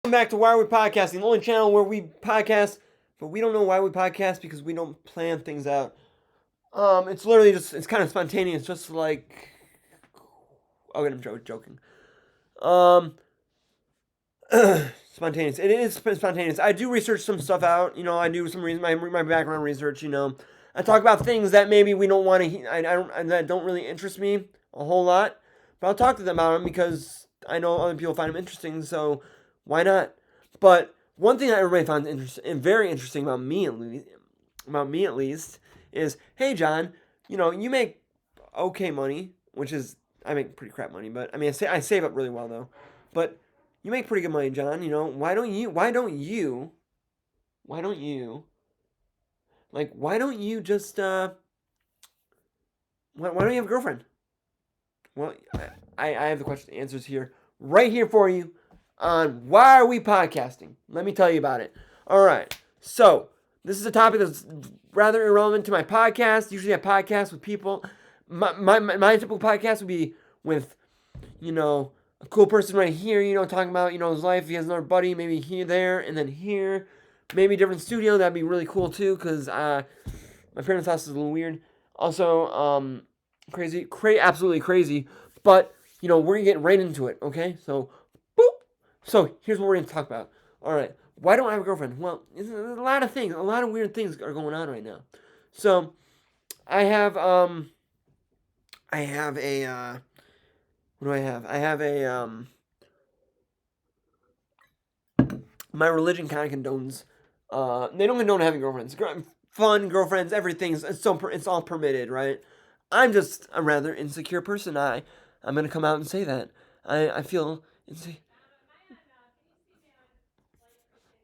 Welcome back to Why Are We Podcasting, the only channel where we podcast, but we don't know why we podcast because we don't plan things out. It's literally it's kind of spontaneous, just like, okay, I'm joking. Um, Spontaneous. It is spontaneous. I do research some stuff out. I do some my background research. I talk about things that maybe we don't want to. I don't that don't really interest me a whole lot, but I'll talk to them about them because I know other people find them interesting. So why not? But one thing that everybody finds interesting and very interesting about me at least, is, hey John, you make okay money, which is I make pretty crap money, but I mean I save up really well though, but you make pretty good money, John. Why don't you just why don't you have a girlfriend? Well, I have the answers here, right here for you on Why Are We Podcasting? Let me tell you about it. All right. So, this is a topic that's rather irrelevant to my podcast. Usually I podcast with people. My typical podcast would be with, a cool person right here, talking about, his life. He has another buddy, maybe here, there, and then here. Maybe a different studio. That'd be really cool too, because my parents' house is a little weird. Also, absolutely crazy. But we're gonna get right into it. Okay, so boop. So here's what we're gonna talk about. All right, why don't I have a girlfriend? Well, there's a lot of things, a lot of weird things are going on right now. So I have what do I have? I have a my religion kind of condones. They don't condone having girlfriends. Fun girlfriends, everything's it's all permitted, right? I'm just a rather insecure person. I'm gonna come out and say that. I feel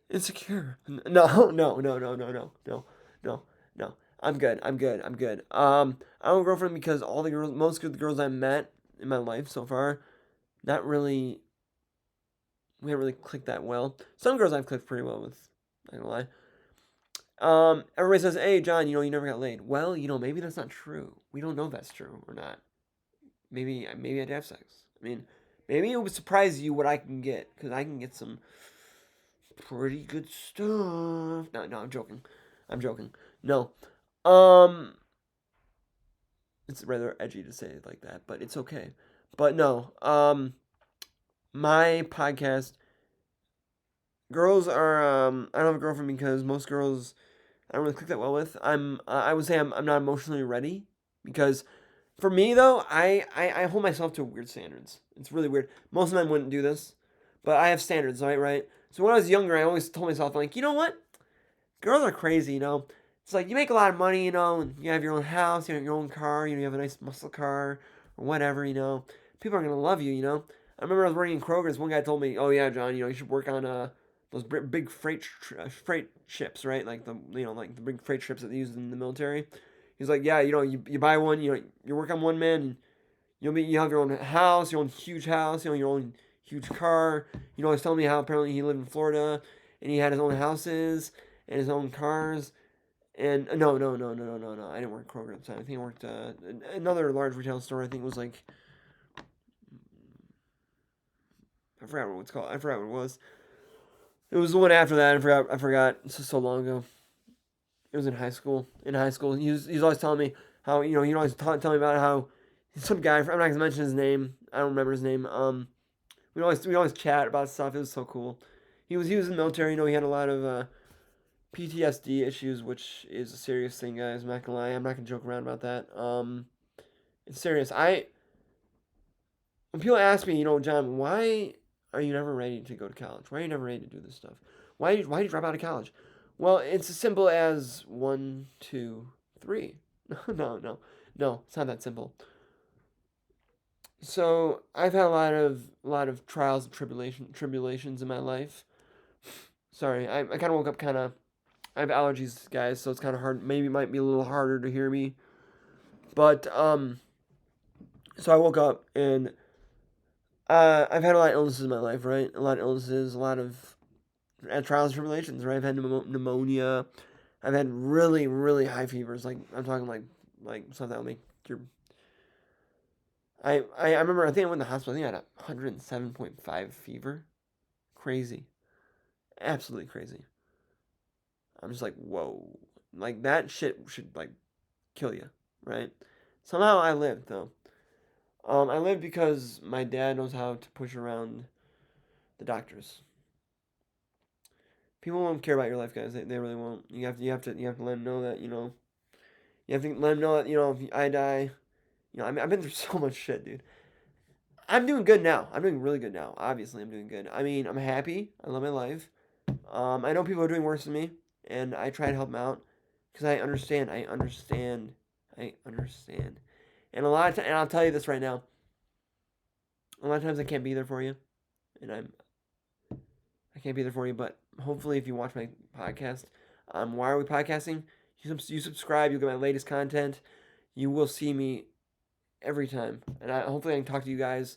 insecure. No, no, no, no, no, no, no, no, no. I'm good. I'm good. I'm good. I don't have a girlfriend because most of the girls I met in my life so far, not really, we haven't really clicked that well. Some girls I've clicked pretty well with. Not gonna lie. Everybody says, "Hey, John, you never got laid." Well, maybe that's not true. We don't know if that's true or not. Maybe I did have sex. I mean, maybe it would surprise you what I can get, because I can get some pretty good stuff. No, no, I'm joking. I'm joking. No, um, it's rather edgy to say it like that, but it's okay. But no, my podcast, girls are I don't have a girlfriend because most girls I don't really click that well with. I would say I'm not emotionally ready, because for me though, I hold myself to weird standards. It's really weird. Most men wouldn't do this, but I have standards, right? Right. So when I was younger, I always told myself, like, you know what? Girls are crazy, It's like you make a lot of money, and you have your own house, you have your own car, you have a nice muscle car or whatever, People are gonna love you, I remember I was working in Kroger's. One guy told me, "Oh yeah, John, you should work on those big freight ships, right? Like the big freight ships that they use in the military." He's like, "Yeah, you buy one, you work on one, man, and you have your own house, your own huge house, your own huge car." He's telling me how apparently he lived in Florida and he had his own houses and his own cars. And no, no, no, no, no, no, no. I didn't work Kroger at the time. I think I worked another large retail store. I think it was like, I forgot what it's called. I forgot what it was. It was the one after that. I forgot. It's just so long ago. It was in high school. In high school, he's always telling me how he always telling me about how some guy. I'm not gonna mention his name. I don't remember his name. We always chat about stuff. It was so cool. He was in the military. He had a lot of PTSD issues, which is a serious thing, guys. I'm not gonna lie. I'm not gonna joke around about that. It's serious. When people ask me, John, why are you never ready to go to college? Why are you never ready to do this stuff? Why do you drop out of college? Well, it's as simple as one, two, three. No, no, no. It's not that simple. So I've had a lot of trials and tribulations in my life. Sorry, I kind of woke up kind of. I have allergies, guys, so it's kind of hard. Maybe it might be a little harder to hear me. But so I woke up and I've had a lot of illnesses in my life, right? A lot of illnesses, a lot of trials and tribulations, right? I've had pneumonia. I've had really, really high fevers. Like I'm talking like something that will make your. I remember I think I went to the hospital. I think I had 107.5 fever. Crazy. Absolutely crazy. I'm just like, whoa. Like, that shit should, like, kill you, right? Somehow I lived, though. I lived because my dad knows how to push around the doctors. People won't care about your life, guys. They really won't. You have to let them know that, you have to let them know that, if I die, I mean, I've been through so much shit, dude. I'm doing good now. I'm doing really good now. Obviously, I'm doing good. I mean, I'm happy. I love my life. I know people are doing worse than me, and I try to help them out because I understand. I understand. I understand. And a lot of and I'll tell you this right now. A lot of times I can't be there for you, and I can't be there for you. But hopefully, if you watch my podcast, why are we podcasting? You subscribe. You'll get my latest content. You will see me every time, and hopefully I can talk to you guys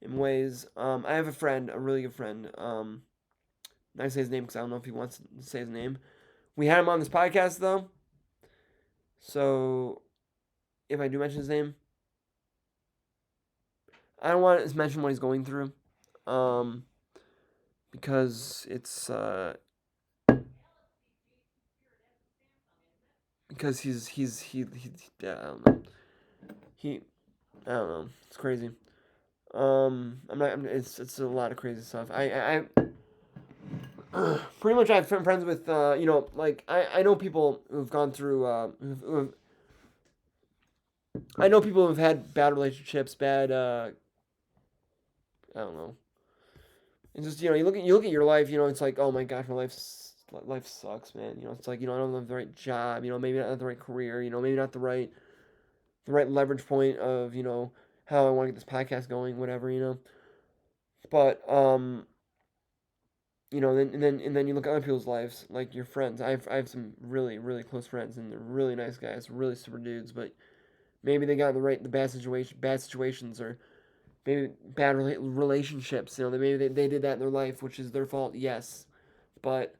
in ways. I have a friend, a really good friend. Not gonna say his name because I don't know if he wants to say his name. We had him on this podcast though, so if I do mention his name, I don't want to mention what he's going through, um, because it's because he yeah, I don't know. He I don't know. It's crazy. I'm not. It's a lot of crazy stuff. Pretty much I have friends with like I know people who've gone through I know people who've had bad relationships, bad I don't know. It's just you look at your life, it's like, oh my gosh, my life sucks, man. It's like, I don't have the right job, maybe not the right career, maybe not the right leverage point of, how I want to get this podcast going, whatever, But and then you look at other people's lives, like your friends. I have some really, really close friends, and they're really nice guys, really super dudes, but maybe they got the bad situations, or maybe bad relationships. Maybe they did that in their life, which is their fault. Yes, but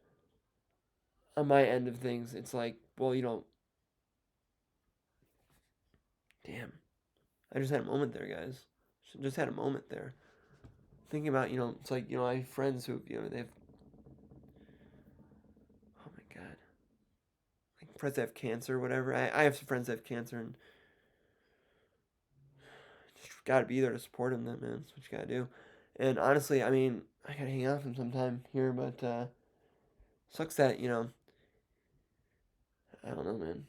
on my end of things, it's like, well, damn. I just had a moment there, guys. Just had a moment there. Thinking about, it's like, I have friends who, they've, oh my god, like friends that have cancer or whatever. I have some friends that have cancer, and just gotta be there to support them. That man, that's what you gotta do. And honestly, I mean, I gotta hang out with him sometime here, but sucks that I don't know, man.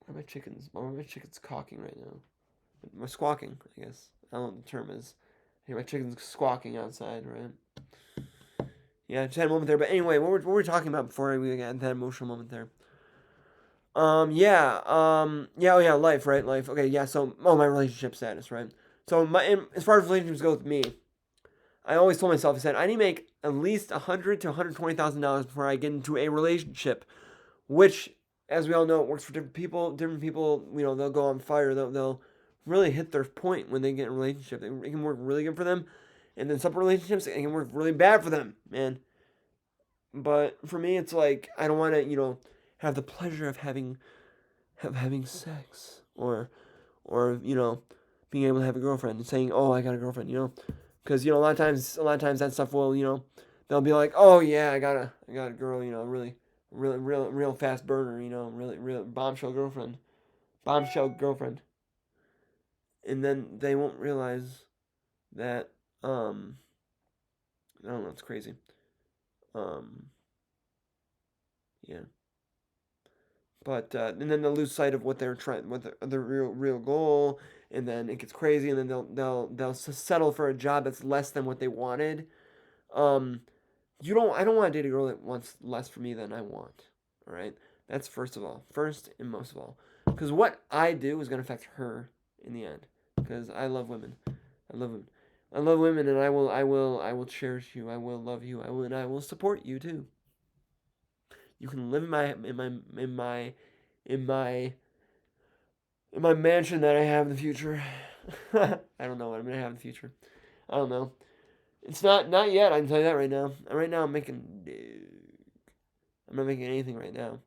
Why are my chickens cawking right now? My squawking, I guess. I don't know what the term is. I hear my chickens squawking outside, right? Yeah, just had a moment there. But anyway, what were we talking about before we got that emotional moment there? Yeah, yeah, oh yeah, life, right? Life. Okay, yeah. So, my relationship status, right? So, as far as relationships go with me, I always told myself, I said, I need to make at least $100,000 to $120,000 before I get into a relationship, which, as we all know, it works for different people. Different people, they'll go on fire. They'll really hit their point when they get in a relationship. It can work really good for them, and then some relationships it can work really bad for them, man. But for me, it's like I don't want to, have the pleasure of having sex, or being able to have a girlfriend and saying, "Oh, I got a girlfriend," because a lot of times that stuff will, they'll be like, "Oh yeah, I got a girl, really, really, real fast burner, really, real bombshell girlfriend," and then they won't realize that, I don't know, it's crazy, um, yeah. But and then they'll lose sight of what they're trying, what the real goal, and then it gets crazy, and then they'll settle for a job that's less than what they wanted. Um, I don't want to date a girl that wants less from me than I want. All right, that's first and most of all, because what I do is gonna affect her in the end. Because I love women, I love women, I love women, and I will cherish you. I will love you. And I will support you too. You can live in my in my mansion that I have in the future. I don't know what I'm gonna have in the future. I don't know. It's not yet. I can tell you that right now. Right now, I'm not making anything right now.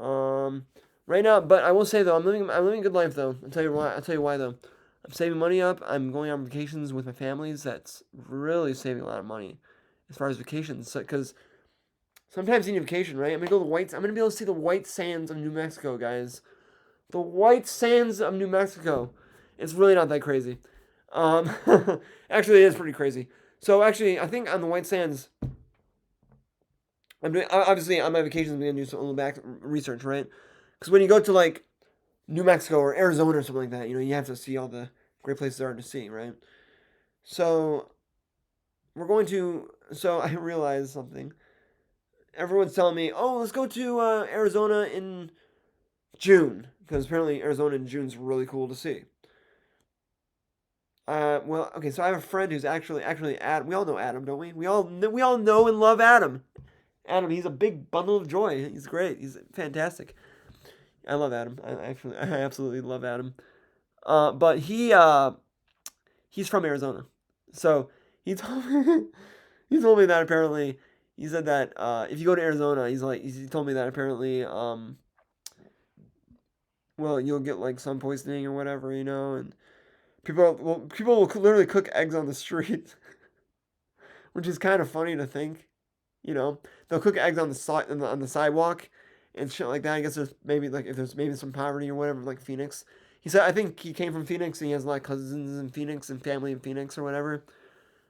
Um, right now, but I will say though, I'm living a good life though. I'll tell you why. I'll tell you why though. I'm saving money up. I'm going on vacations with my families. That's really saving a lot of money as far as vacations. Because sometimes you need a vacation, right? I'm gonna be able to see the white sands of New Mexico, guys. The white sands of New Mexico. It's really not that crazy. Um, actually, it is pretty crazy. So actually, I think on the white sands, I'm doing obviously on my vacations. I'm gonna do some little back research, right? Because when you go to like New Mexico or Arizona or something like that, you have to see all the great places there are to see, right? So we're going to. So I realized something. Everyone's telling me, "Oh, let's go to Arizona in June," because apparently Arizona in June is really cool to see. Well, okay, so I have a friend who's actually Adam. We all know Adam, don't we? We all know and love Adam. Adam, he's a big bundle of joy. He's great. He's fantastic. I love Adam. I absolutely love Adam. But he's from Arizona, so he told me he told me that apparently he said that if you go to Arizona, he told me that apparently well you'll get like sun poisoning or whatever, and people will literally cook eggs on the street, which is kind of funny to think. They'll cook eggs on the side on the sidewalk and shit like that. I guess there's maybe like if there's maybe some poverty or whatever, like Phoenix. He said I think he came from Phoenix and he has a lot of cousins in Phoenix and family in Phoenix or whatever.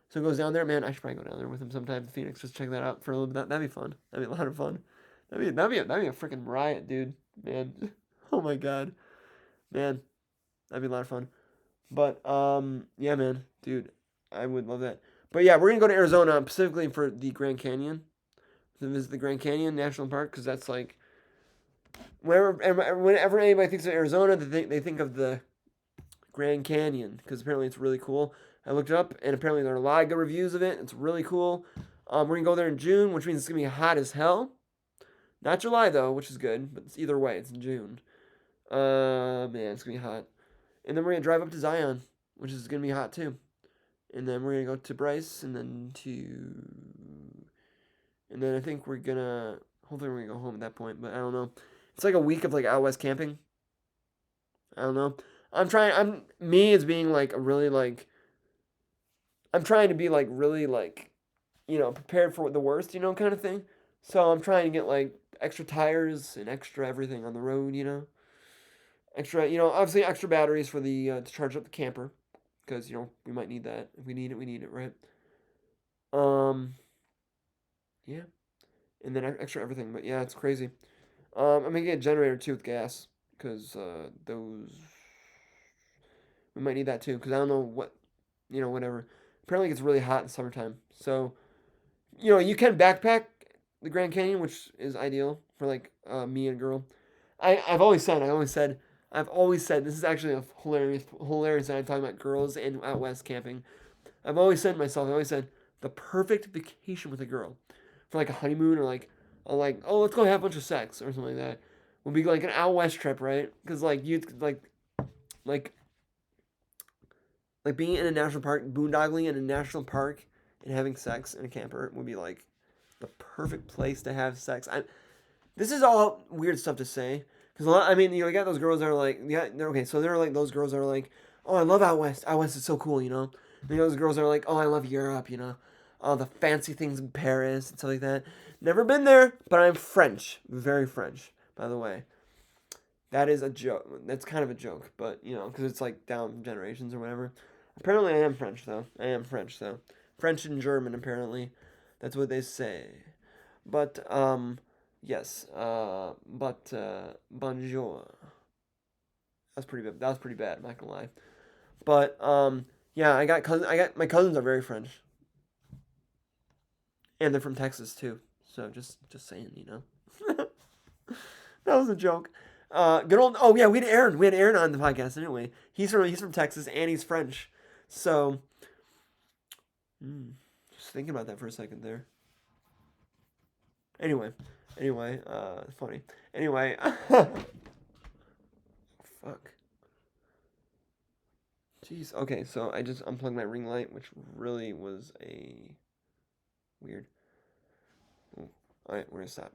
So he goes down there. Man, I should probably go down there with him sometime to Phoenix. Just check that out for a little bit. That'd be fun. That'd be a lot of fun. That'd be a freaking riot, dude. Man, oh my god, man, that'd be a lot of fun. But yeah, man, dude, I would love that. But yeah, we're gonna go to Arizona specifically for the Grand Canyon. To visit the Grand Canyon National Park because that's like whenever anybody thinks of Arizona, they think of the Grand Canyon because apparently it's really cool. I looked it up and apparently there are a lot of good reviews of it. It's really cool. We're gonna go there in June, which means it's gonna be hot as hell. Not July though, which is good, but it's either way, it's in June. Man, it's gonna be hot. And then we're gonna drive up to Zion, which is gonna be hot too. And then we're gonna go to Bryce, and then I think we're gonna. Hopefully, we're gonna go home at that point, but I don't know. It's like a week of like out west camping. I don't know. I'm trying. I'm me as being like a really like. I'm trying to be like really like, prepared for the worst, kind of thing. So I'm trying to get like extra tires and extra everything on the road. Extra, obviously extra batteries for the to charge up the camper, because we might need that. If we need it, we need it, right? Um, yeah, and then extra everything. But yeah, it's crazy. I'm gonna get a generator too with gas, because those we might need that too. Because I don't know whatever. Apparently, it gets really hot in the summertime. So you can backpack the Grand Canyon, which is ideal for like me and a girl. I've always said this is actually a hilarious thing. I'm talking about girls and out west camping. I've always said the perfect vacation with a girl for like a honeymoon or like oh let's go have a bunch of sex or something like that would be like an out west trip, right? Because like you like like being in a national park, boondoggling in a national park, and having sex in a camper would be like the perfect place to have sex. This is all weird stuff to say because I mean, you got those girls that are like, yeah, they're okay. So they're like those girls that are like, oh, I love out west. Out west is so cool. And those girls that are like, oh, I love Europe. All the fancy things in Paris and stuff like that. Never been there, but I'm French, very French, by the way. That is a joke. That's kind of a joke, but because it's like down generations or whatever. Apparently, I am French though. I am French though. French and German apparently. That's what they say. But yes. But bonjour. That's pretty bad. That was pretty bad. I'm not gonna lie. But yeah. I got my cousins are very French, and they're from Texas too. So just saying. That was a joke. Good old. Oh yeah, we had Aaron. We had Aaron on the podcast anyway. He's from Texas and he's French. So, just thinking about that for a second there. Anyway, funny. Anyway, fuck. Jeez. Okay, so I just unplugged my ring light, which really was a weird. All right, we're gonna stop.